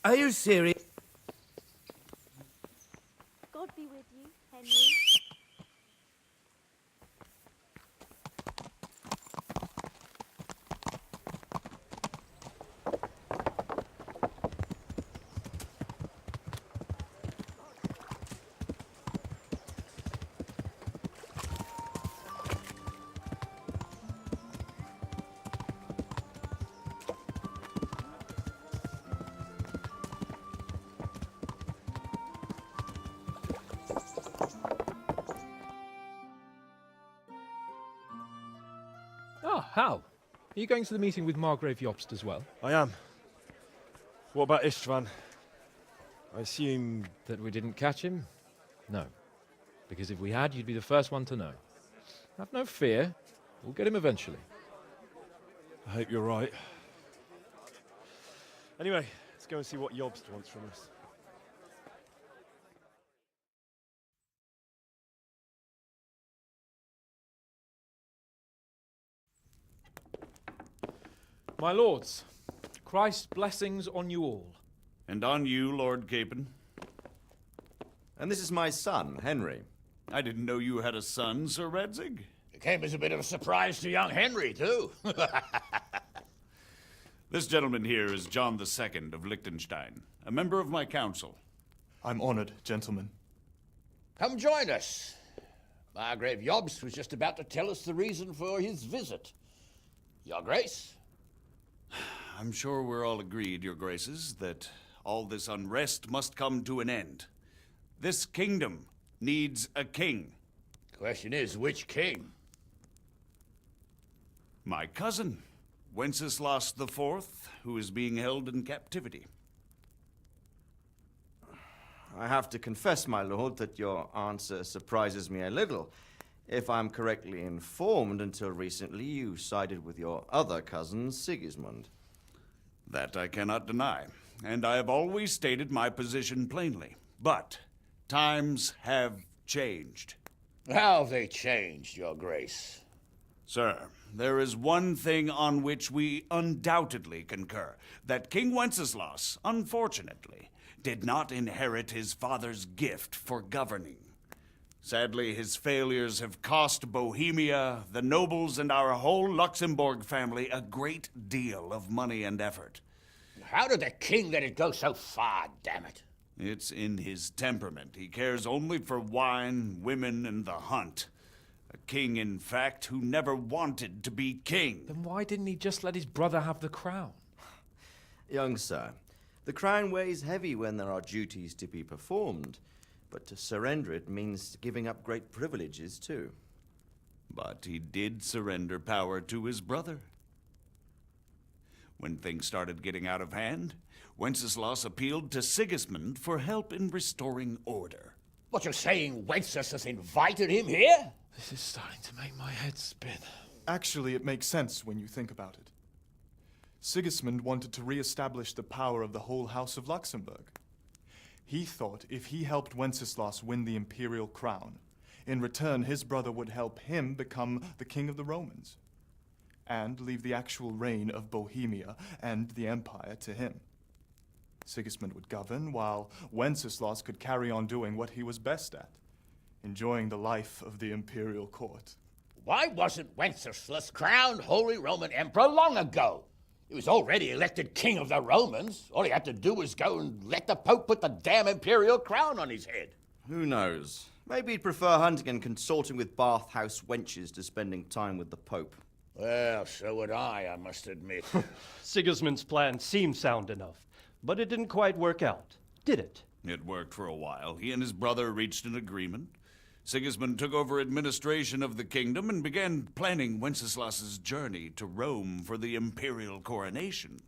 Are you serious? God be with you, Henry. Ah, Hal. Are you going to the meeting with Margrave Jobst as well? I am. What about Istvan? I assume... That we didn't catch him? No. Because if we had, you'd be the first one to know. Have no fear. We'll get him eventually. I hope you're right. Anyway, let's go and see what Jobst wants from us. My lords, Christ's blessings on you all. And on you, Lord Capon. And this is my son, Henry. I didn't know you had a son, Sir Redzig. It came as a bit of a surprise to young Henry, too. This gentleman here is John II of Liechtenstein, a member of my council. I'm honored, gentlemen. Come join us. Margrave Jobst was just about to tell us the reason for his visit. Your Grace? I'm sure we're all agreed, Your Graces, that all this unrest must come to an end. This kingdom needs a king. Question is, which king? My cousin, Wenceslas IV, who is being held in captivity. I have to confess, my lord, that your answer surprises me a little. If I'm correctly informed, until recently you sided with your other cousin, Sigismund. That I cannot deny, and I have always stated my position plainly. But times have changed. How have they changed, Your Grace? Sir, there is one thing on which we undoubtedly concur, that King Wenceslas, unfortunately, did not inherit his father's gift for governing. Sadly, his failures have cost Bohemia, the nobles, and our whole Luxembourg family a great deal of money and effort. How did the king let it go so far, damn it? It's in his temperament. He cares only for wine, women, and the hunt. A king, in fact, who never wanted to be king. Then why didn't he just let his brother have the crown? Young sir, the crown weighs heavy when there are duties to be performed. But to surrender it means giving up great privileges, too. But he did surrender power to his brother. When things started getting out of hand, Wenceslas appealed to Sigismund for help in restoring order. What, you're saying Wenceslas invited him here? This is starting to make my head spin. Actually, it makes sense when you think about it. Sigismund wanted to re-establish the power of the whole House of Luxembourg. He thought if he helped Wenceslas win the imperial crown, in return his brother would help him become the king of the Romans, and leave the actual reign of Bohemia and the empire to him. Sigismund would govern, while Wenceslas could carry on doing what he was best at, enjoying the life of the imperial court. Why wasn't Wenceslas crowned Holy Roman Emperor long ago? He was already elected king of the Romans. All he had to do was go and let the Pope put the damn imperial crown on his head. Who knows? Maybe he'd prefer hunting and consorting with bathhouse wenches to spending time with the Pope. Well, so would I must admit. Sigismund's plan seemed sound enough, but it didn't quite work out, did it? It worked for a while. He and his brother reached an agreement. Sigismund took over administration of the kingdom and began planning Wenceslas's journey to Rome for the imperial coronation.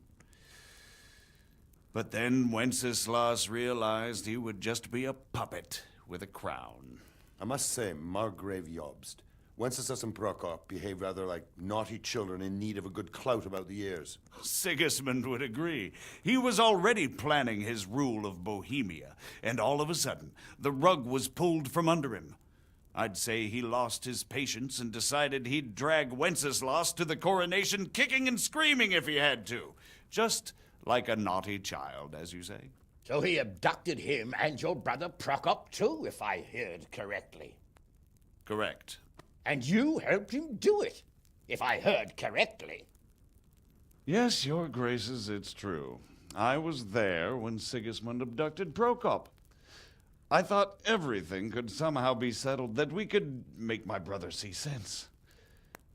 But then Wenceslas realized he would just be a puppet with a crown. I must say, Margrave Jobst, Wenceslas and Prokop behave rather like naughty children in need of a good clout about the ears. Sigismund would agree. He was already planning his rule of Bohemia, and all of a sudden, the rug was pulled from under him. I'd say he lost his patience and decided he'd drag Wenceslas to the coronation kicking and screaming if he had to. Just Like a naughty child, as you say. So he abducted him and your brother Prokop too, if I heard correctly. Correct. And you helped him do it, if I heard correctly. Yes, your graces, it's true. I was there when Sigismund abducted Prokop. I thought everything could somehow be settled, that we could make my brother see sense.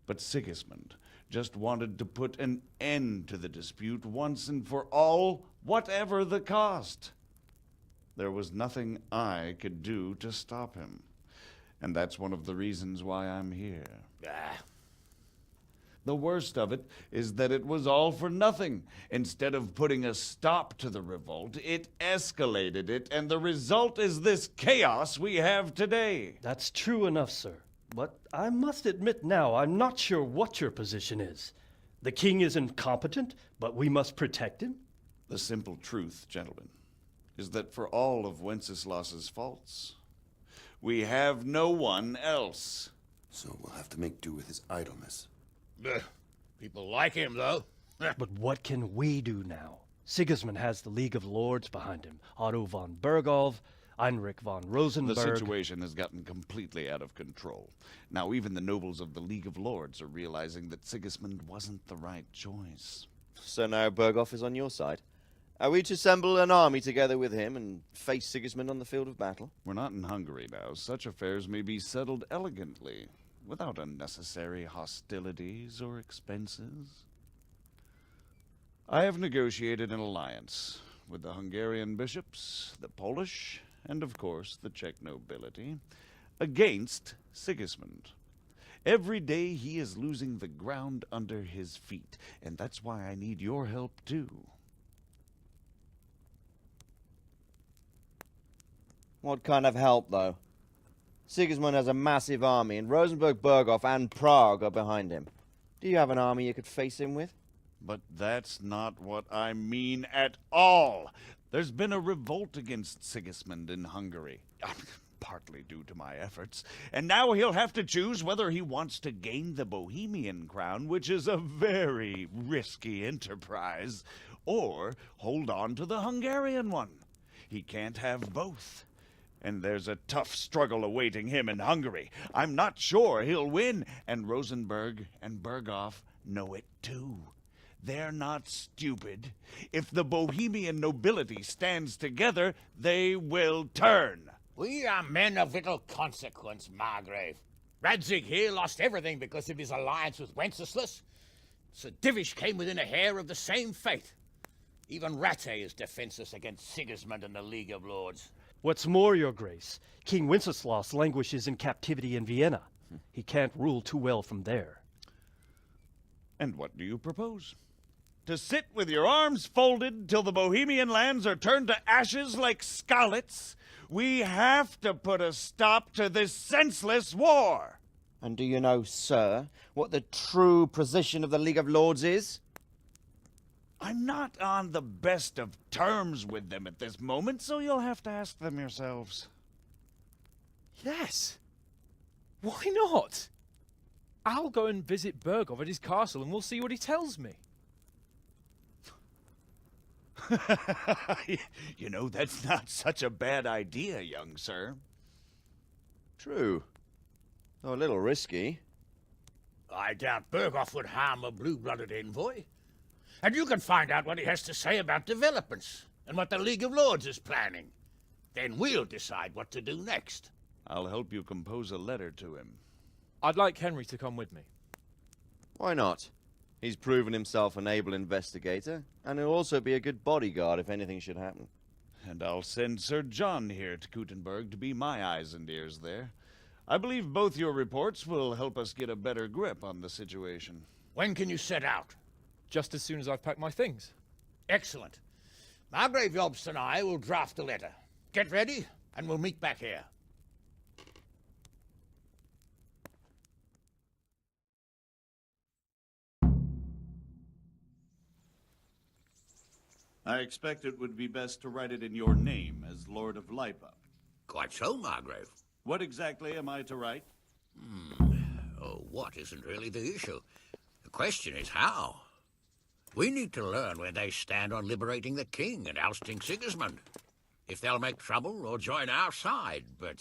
But Sigismund just wanted to put an end to the dispute once and for all, whatever the cost. There was nothing I could do to stop him. And that's one of the reasons why I'm here. The worst of it is that it was all for nothing. Instead of putting a stop to the revolt, it escalated it, and the result is this chaos we have today. That's true enough, sir. But I must admit now, I'm not sure what your position is. The king is incompetent, but we must protect him? The simple truth, gentlemen, is that for all of Wenceslas's faults, we have no one else. So we'll have to make do with his idleness. People like him, though. But what can we do now? Sigismund has the League of Lords behind him. Otto von Berghof, Heinrich von Rosenberg. The situation has gotten completely out of control. Now even the nobles of the League of Lords are realizing that Sigismund wasn't the right choice. So now Berghof is on your side. Are we to assemble an army together with him and face Sigismund on the field of battle? We're not in Hungary now. Such affairs may be settled elegantly, without unnecessary hostilities or expenses. I have negotiated an alliance with the Hungarian bishops, the Polish, and of course the Czech nobility, against Sigismund. Every day he is losing the ground under his feet, and that's why I need your help too. What kind of help, though? Sigismund has a massive army, and Rosenberg, Berghof, and Prague are behind him. Do you have an army you could face him with? But that's not what I mean at all. There's been a revolt against Sigismund in Hungary, partly due to my efforts, and now he'll have to choose whether he wants to gain the Bohemian crown, which is a very risky enterprise, or hold on to the Hungarian one. He can't have both. And there's a tough struggle awaiting him in Hungary. I'm not sure he'll win, and Rosenberg and Berghof know it too. They're not stupid. If the Bohemian nobility stands together, they will turn. We are men of little consequence, Margrave. Radzig here lost everything because of his alliance with Wenceslas. Sir Divish came within a hair of the same fate. Even Rattay is defenseless against Sigismund and the League of Lords. What's more, your grace, King Wenceslas languishes in captivity in Vienna. He can't rule too well from there. And what do you propose? To sit with your arms folded till the Bohemian lands are turned to ashes like scarlets? We have to put a stop to this senseless war. And do you know, sir, what the true position of the League of Lords is? I'm not on the best of terms with them at this moment, so you'll have to ask them yourselves. Yes. Why not? I'll go and visit Berghof at his castle and we'll see what he tells me. You know, that's not such a bad idea, young sir. True. Though a little risky. I doubt Berghof would harm a blue-blooded envoy. And you can find out what he has to say about developments and what the League of Lords is planning. Then we'll decide what to do next. I'll help you compose a letter to him. I'd like Henry to come with me. Why not? He's proven himself an able investigator, and he'll also be a good bodyguard if anything should happen. And I'll send Sir John here to Kuttenberg to be my eyes and ears there. I believe both your reports will help us get a better grip on the situation. When can you set out? Just as soon as I've packed my things. Excellent. Margrave Jobst and I will draft a letter. Get ready, and we'll meet back here. I expect it would be best to write it in your name as Lord of Lipa. Quite so, Margrave. What exactly am I to write? Oh, what isn't really the issue. The question is how. We need to learn where they stand on liberating the king and ousting Sigismund. If they'll make trouble or join our side, but...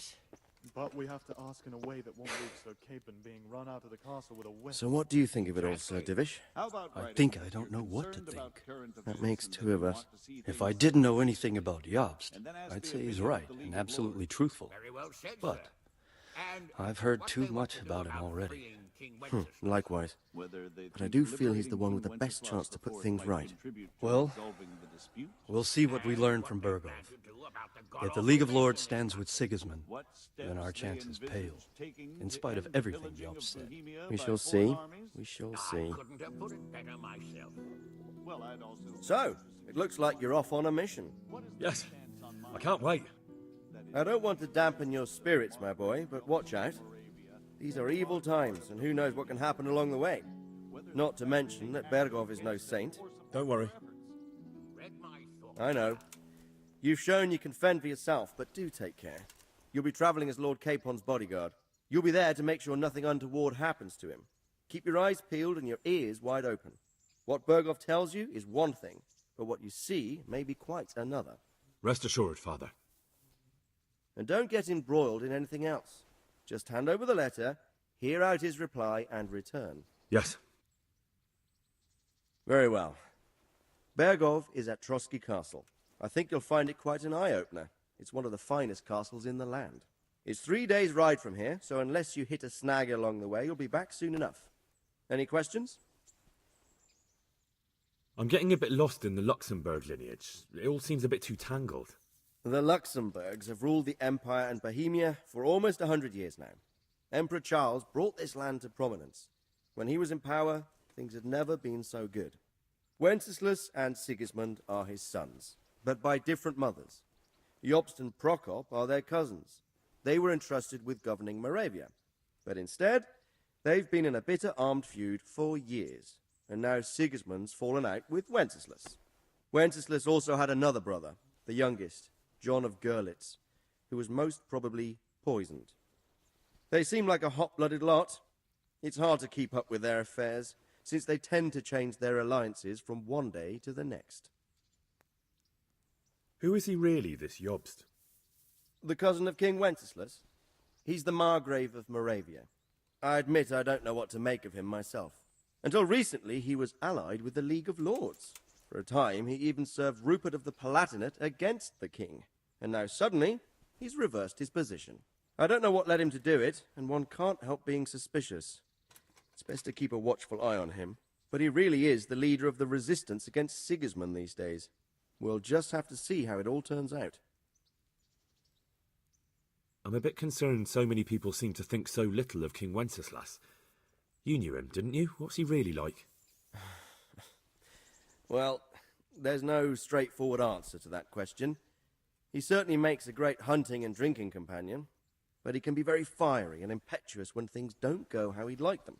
But we have to ask in a way that won't leave Sir Capon being run out of the castle with a whip. So what do you think of it all, Sir Divish? I think I don't know what to think. That makes two of us. If I didn't know anything about Jobst, I'd say he's right and absolutely truthful. Very well said, But sir. And I've heard what too they want much to do about him already. freeing King Wenceslas. Likewise. But I do feel he's the one with the best chance to put things right. Well, we'll see what we learn from Bergov. If the League of Lords stands with Sigismund, then our chances pale, in spite of everything Jobst said. We shall see. We shall see. Couldn't have put it better myself. So, it looks like you're off on a mission. Yes. I can't wait. I don't want to dampen your spirits, my boy, but watch out. These are evil times, and who knows what can happen along the way. Not to mention that Bergov is no saint. Don't worry. I know. You've shown you can fend for yourself, but do take care. You'll be traveling as Lord Capon's bodyguard. You'll be there to make sure nothing untoward happens to him. Keep your eyes peeled and your ears wide open. What Bergov tells you is one thing, but what you see may be quite another. Rest assured, Father. And don't get embroiled in anything else. Just hand over the letter, hear out his reply, and return. Yes. Very well. Bergov is at Trotsky Castle. I think you'll find it quite an eye-opener. It's one of the finest castles in the land. It's 3 days' ride from here, so unless you hit a snag along the way, you'll be back soon enough. Any questions? I'm getting a bit lost in the Luxembourg lineage. It all seems a bit too tangled. The Luxembourgs have ruled the Empire and Bohemia for almost 100 years now. Emperor Charles brought this land to prominence. When he was in power, things had never been so good. Wenceslas and Sigismund are his sons, but by different mothers. Jobst and Prokop are their cousins. They were entrusted with governing Moravia. But instead, they've been in a bitter armed feud for years, and now Sigismund's fallen out with Wenceslas. Wenceslas also had another brother, the youngest, John of Görlitz, who was most probably poisoned. They seem like a hot-blooded lot. It's hard to keep up with their affairs, since they tend to change their alliances from one day to the next. Who is he really, this Jobst? The cousin of King Wenceslas? He's the Margrave of Moravia. I admit I don't know what to make of him myself. Until recently, he was allied with the League of Lords. For a time, he even served Rupert of the Palatinate against the king. And now suddenly, he's reversed his position. I don't know what led him to do it, and one can't help being suspicious. It's best to keep a watchful eye on him. But he really is the leader of the resistance against Sigismund these days. We'll just have to see how it all turns out. I'm a bit concerned so many people seem to think so little of King Wenceslas. You knew him, didn't you? What's he really like? Well, there's no straightforward answer to that question. He certainly makes a great hunting and drinking companion, but he can be very fiery and impetuous when things don't go how he'd like them.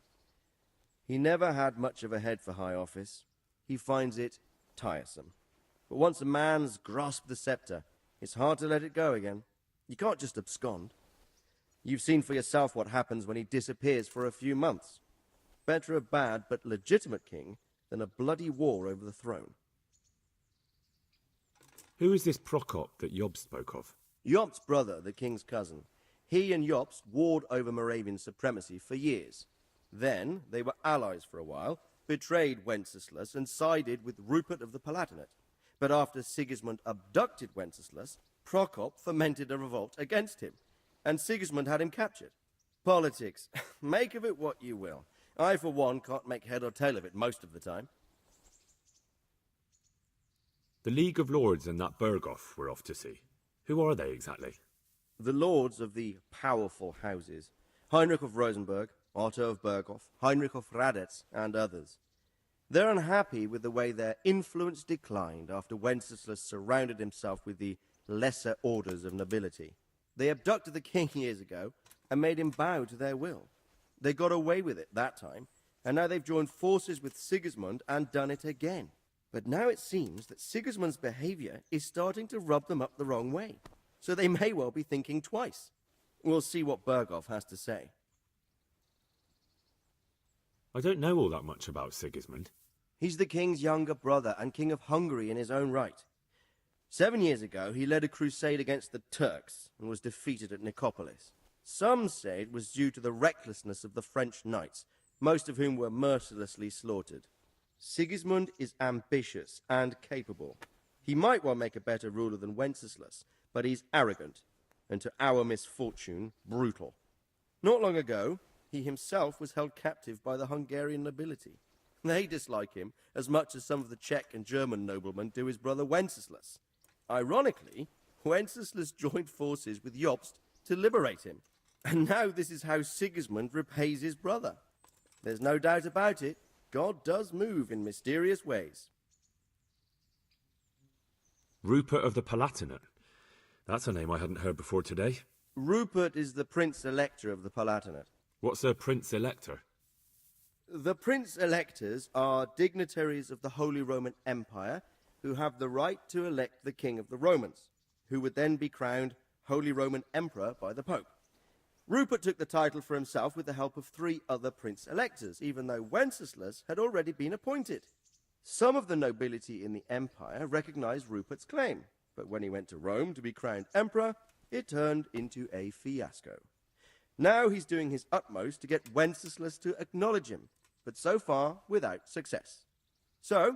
He never had much of a head for high office. He finds it tiresome. But once a man's grasped the scepter, it's hard to let it go again. You can't just abscond. You've seen for yourself what happens when he disappears for a few months. Better a bad but legitimate king than a bloody war over the throne. Who is this Prokop that Job spoke of? Jobst's brother, the king's cousin. He and Jobst warred over Moravian supremacy for years. Then they were allies for a while, betrayed Wenceslas and sided with Rupert of the Palatinate. But after Sigismund abducted Wenceslas, Prokop fomented a revolt against him, and Sigismund had him captured. Politics. Make of it what you will. I, for one, can't make head or tail of it most of the time. The League of Lords and that Bergov we're off to see. Who are they exactly? The lords of the powerful houses. Heinrich of Rosenberg, Otto of Berghof, Heinrich of Radetz, and others. They're unhappy with the way their influence declined after Wenceslas surrounded himself with the lesser orders of nobility. They abducted the king years ago and made him bow to their will. They got away with it that time, and now they've joined forces with Sigismund and done it again. But now it seems that Sigismund's behavior is starting to rub them up the wrong way, so they may well be thinking twice. We'll see what Bergov has to say. I don't know all that much about Sigismund. He's the king's younger brother and king of Hungary in his own right. 7 years ago, he led a crusade against the Turks and was defeated at Nicopolis. Some say it was due to the recklessness of the French knights, most of whom were mercilessly slaughtered. Sigismund is ambitious and capable. He might well make a better ruler than Wenceslas, but he's arrogant, and to our misfortune, brutal. Not long ago, he himself was held captive by the Hungarian nobility. They dislike him as much as some of the Czech and German noblemen do his brother Wenceslas. Ironically, Wenceslas joined forces with Jobst to liberate him. And now this is how Sigismund repays his brother. There's no doubt about it, God does move in mysterious ways. Rupert of the Palatinate. That's a name I hadn't heard before today. Rupert is the Prince-Elector of the Palatinate. What's a Prince-Elector? The Prince-Electors are dignitaries of the Holy Roman Empire who have the right to elect the King of the Romans, who would then be crowned Holy Roman Emperor by the Pope. Rupert took the title for himself with the help of 3 other Prince-Electors, even though Wenceslas had already been appointed. Some of the nobility in the empire recognized Rupert's claim, but when he went to Rome to be crowned emperor, it turned into a fiasco. Now he's doing his utmost to get Wenceslas to acknowledge him, but so far without success. So,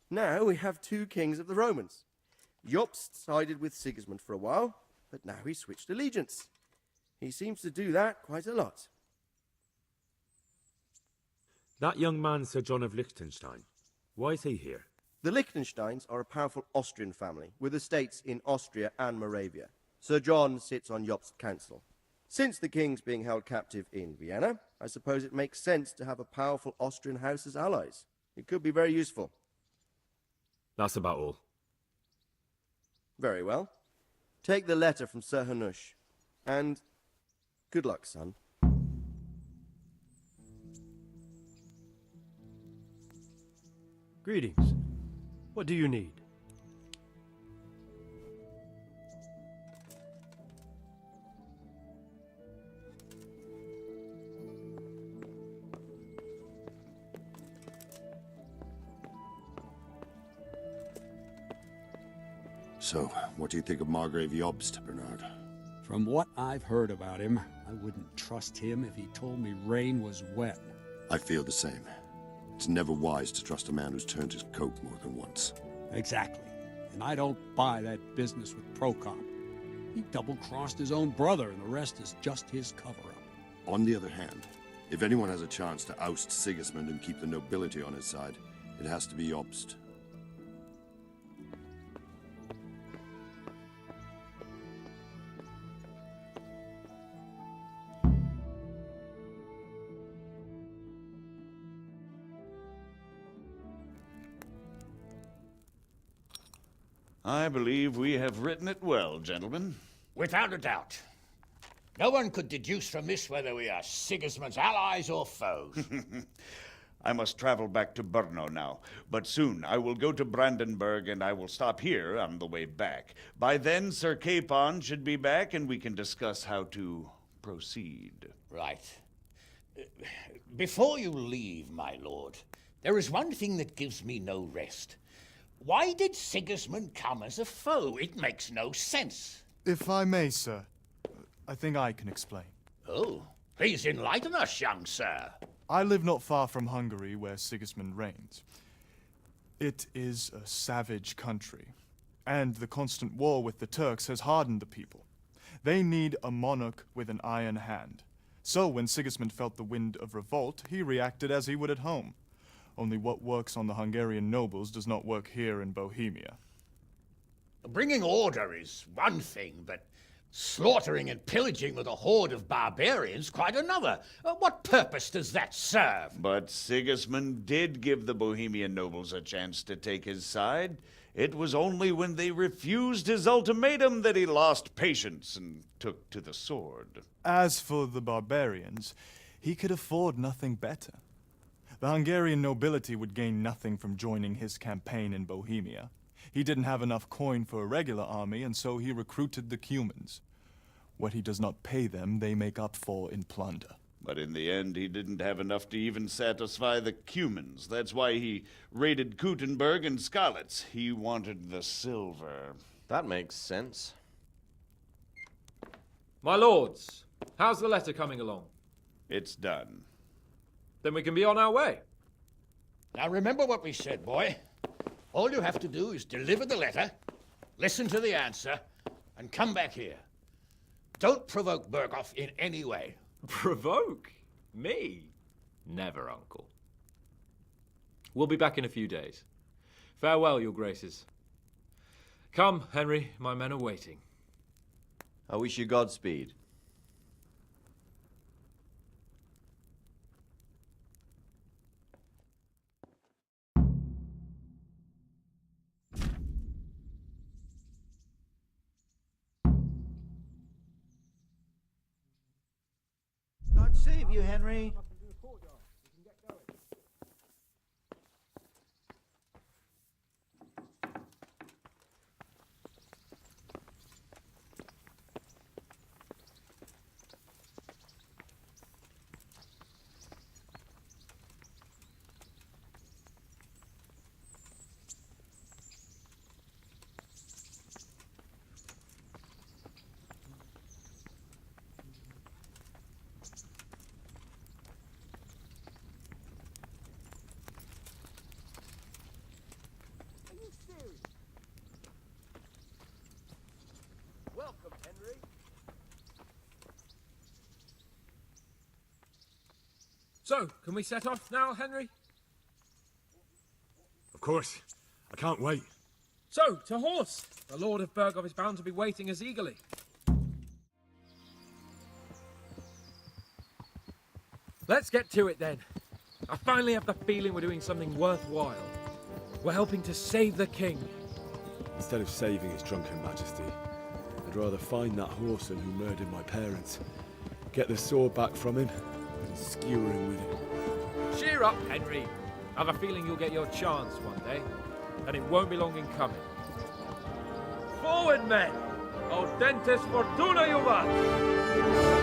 now we have 2 kings of the Romans. Jobst sided with Sigismund for a while, but now he's switched allegiance. He seems to do that quite a lot. That young man, Sir John of Liechtenstein. Why is he here? The Liechtensteins are a powerful Austrian family, with estates in Austria and Moravia. Sir John sits on Jobst's council. Since the king's being held captive in Vienna, I suppose it makes sense to have a powerful Austrian house as allies. It could be very useful. That's about all. Very well. Take the letter from Sir Hanush. And good luck, son. Greetings. What do you need? So, what do you think of Margrave Jobst, Bernard? From what I've heard about him, I wouldn't trust him if he told me rain was wet. I feel the same. It's never wise to trust a man who's turned his coat more than once. Exactly. And I don't buy that business with Procop. He double-crossed his own brother, and the rest is just his cover-up. On the other hand, if anyone has a chance to oust Sigismund and keep the nobility on his side, it has to be Jobst. I believe we have written it well, gentlemen. Without a doubt. No one could deduce from this whether we are Sigismund's allies or foes. I must travel back to Brno now, but soon I will go to Brandenburg and I will stop here on the way back. By then, Sir Capon should be back and we can discuss how to proceed. Right. Before you leave, my lord, there is one thing that gives me no rest. Why did Sigismund come as a foe? It makes no sense. If I may, sir, I think I can explain. Oh, please enlighten us, young sir. I live not far from Hungary, where Sigismund reigns. It is a savage country, and the constant war with the Turks has hardened the people. They need a monarch with an iron hand. So when Sigismund felt the wind of revolt, he reacted as he would at home. Only what works on the Hungarian nobles does not work here in Bohemia. Bringing order is one thing, but slaughtering and pillaging with a horde of barbarians quite another. What purpose does that serve? But Sigismund did give the Bohemian nobles a chance to take his side. It was only when they refused his ultimatum that he lost patience and took to the sword. As for the barbarians, he could afford nothing better. The Hungarian nobility would gain nothing from joining his campaign in Bohemia. He didn't have enough coin for a regular army, and so he recruited the Cumans. What he does not pay them, they make up for in plunder. But in the end, he didn't have enough to even satisfy the Cumans. That's why he raided Kuttenberg and Skalitz. He wanted the silver. That makes sense. My lords, how's the letter coming along? It's done. Then we can be on our way. Now remember what we said, boy. All you have to do is deliver the letter, listen to the answer, and come back here. Don't provoke Berghoff in any way. Provoke? Me? Never, Uncle. We'll be back in a few days. Farewell, your graces. Come, Henry, my men are waiting. I wish you Godspeed. God save you, Henry. Welcome, Henry. So, can we set off now, Henry? Of course. I can't wait. So, to horse! The Lord of Berghoff is bound to be waiting us eagerly. Let's get to it then. I finally have the feeling we're doing something worthwhile. We're helping to save the king. Instead of saving his drunken majesty, I'd rather find that whoreson who murdered my parents, get the sword back from him, and skewer him with it. Cheer up, Henry. I've a feeling you'll get your chance one day, and it won't be long in coming. Forward, men! Audentes fortuna juvat!